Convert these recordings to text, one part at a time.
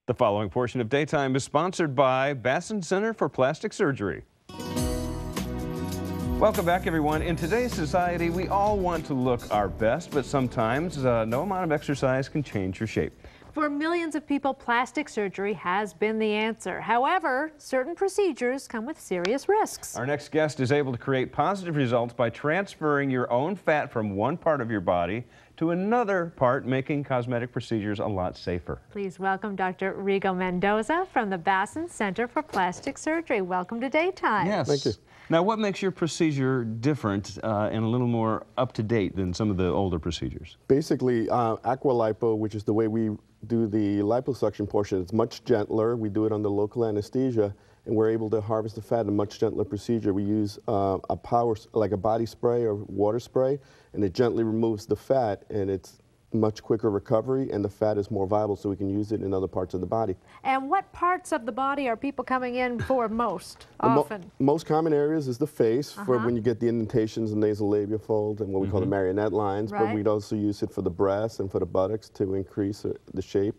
The following portion of Daytime is sponsored by Bassin Center for Plastic Surgery. Welcome back, everyone. In today's society, we all want to look our best, but sometimes no amount of exercise can change your shape. For millions of people, plastic surgery has been the answer. However, certain procedures come with serious risks. Our next guest is able to create positive results by transferring your own fat from one part of your body to another part, making cosmetic procedures a lot safer. Please welcome Dr. Rigo Mendoza from the Bassin Center for Plastic Surgery. Welcome to Daytime. Yes. Thank you. Now, what makes your procedure different and a little more up-to-date than some of the older procedures? Basically, Aqualipo, which is the way we do the liposuction portion, it's much gentler. We do it under local anesthesia, and we're able to harvest the fat in a much gentler procedure. We use a power, like a body spray or water spray, and it gently removes the fat, and it's much quicker recovery, and the fat is more viable, so we can use it in other parts of the body. And what parts of the body are people coming in for most often? Most common areas is the face, for when you get the indentations and nasolabial fold and what we call the marionette lines, but we'd also use it for the breasts and for the buttocks to increase the shape.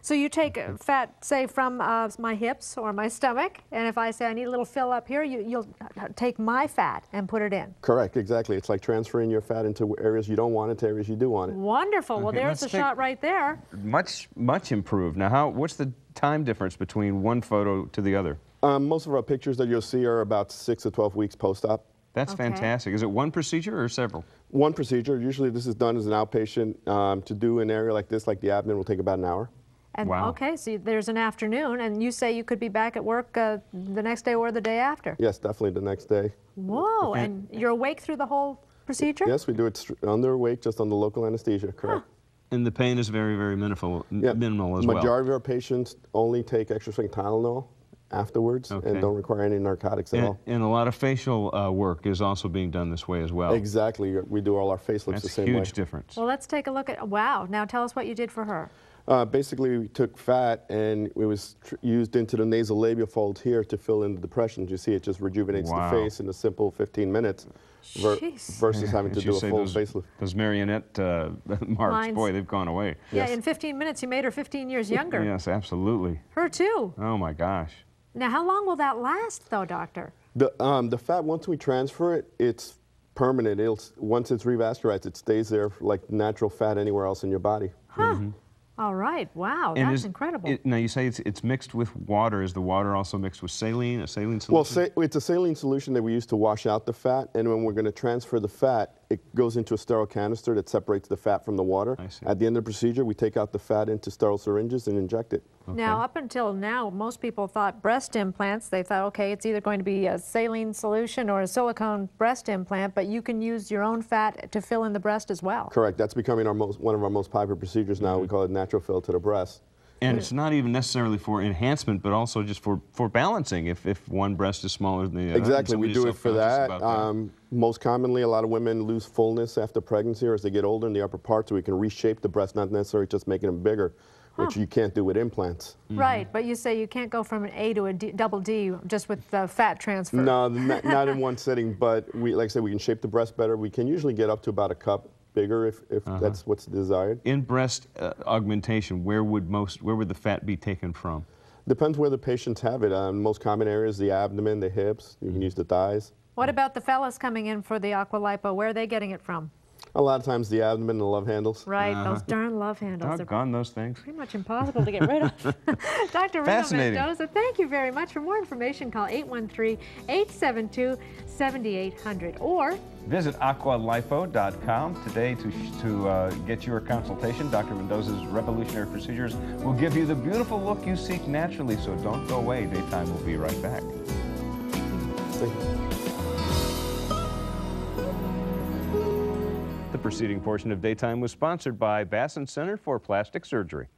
So you take fat, say, from my hips or my stomach, and if I say I need a little fill up here, you'll take my fat and put it in. Correct, exactly. It's like transferring your fat into areas you don't want it to areas you do want it. Wonderful. Well, there's the shot right there. Much improved. Now, what's the time difference between one photo to the other? Most of our pictures that you'll see are about 6 to 12 weeks post-op. That's fantastic. Is it one procedure or several? One procedure. Usually this is done as an outpatient. To do an area like this, like the abdomen, will take about an hour. And okay, so there's an afternoon, and you say you could be back at work the next day or the day after. Yes, definitely the next day. Whoa, and you're awake through the whole procedure? Yes, we do it under awake, just on the local anesthesia, correct. And the pain is very, very minimal as well. Majority of our patients only take extra strength Tylenol afterwards and don't require any narcotics at all. And a lot of facial work is also being done this way as well. Exactly. We do all our facelifts the same way. That's a huge difference. Well, let's take a look at, wow, now tell us what you did for her. Basically, we took fat and it was used into the nasolabial fold here to fill in the depressions. You see, it just rejuvenates the face in a simple 15 minutes versus having to do a full facelift. Those marionette marks, boy, they've gone away. Yeah, in 15 minutes, you made her 15 years younger. Yes, absolutely. Her too. Oh, my gosh. Now, how long will that last, though, doctor? The fat, once we transfer it, it's permanent. Once it's revascularized, it stays there like natural fat anywhere else in your body. Huh. All right. Wow, that's incredible. Now, you say it's mixed with water. Is the water also mixed with saline, a saline solution? Well, it's a saline solution that we use to wash out the fat, and when we're going to transfer the fat, it goes into a sterile canister that separates the fat from the water. I see. At the end of the procedure, we take out the fat into sterile syringes and inject it. Now, up until now, most people thought breast implants, they thought, okay, it's either going to be a saline solution or a silicone breast implant, but you can use your own fat to fill in the breast as well. Correct. That's becoming one of our most popular procedures now. We call it NaturalFill to the breast. And it's not even necessarily for enhancement, but also just for balancing if one breast is smaller than the other. Exactly. We do it for that. Most commonly, a lot of women lose fullness after pregnancy or as they get older in the upper part, so we can reshape the breast, not necessarily just making them bigger, which you can't do with implants. Right, but you say you can't go from an A to a double D just with the fat transfer. No, not in one sitting, but like I said, we can shape the breast better. We can usually get up to about a cup bigger if that's what's desired. In breast augmentation, where would the fat be taken from? Depends where the patients have it. Most common areas, the abdomen, the hips. You can use the thighs. What about the fellas coming in for the Aqualipo? Where are they getting it from? A lot of times the abdomen and the love handles. Right, those darn love handles. Doggone those things. Pretty much impossible to get rid of. Dr. Rigo Mendoza, thank you very much. For more information, call 813-872-7800 or visit aqualipo.com today to get your consultation. Dr. Mendoza's revolutionary procedures will give you the beautiful look you seek naturally, so don't go away. Daytime will be right back. Thank you. The preceding portion of Daytime was sponsored by Bassin Center for Plastic Surgery.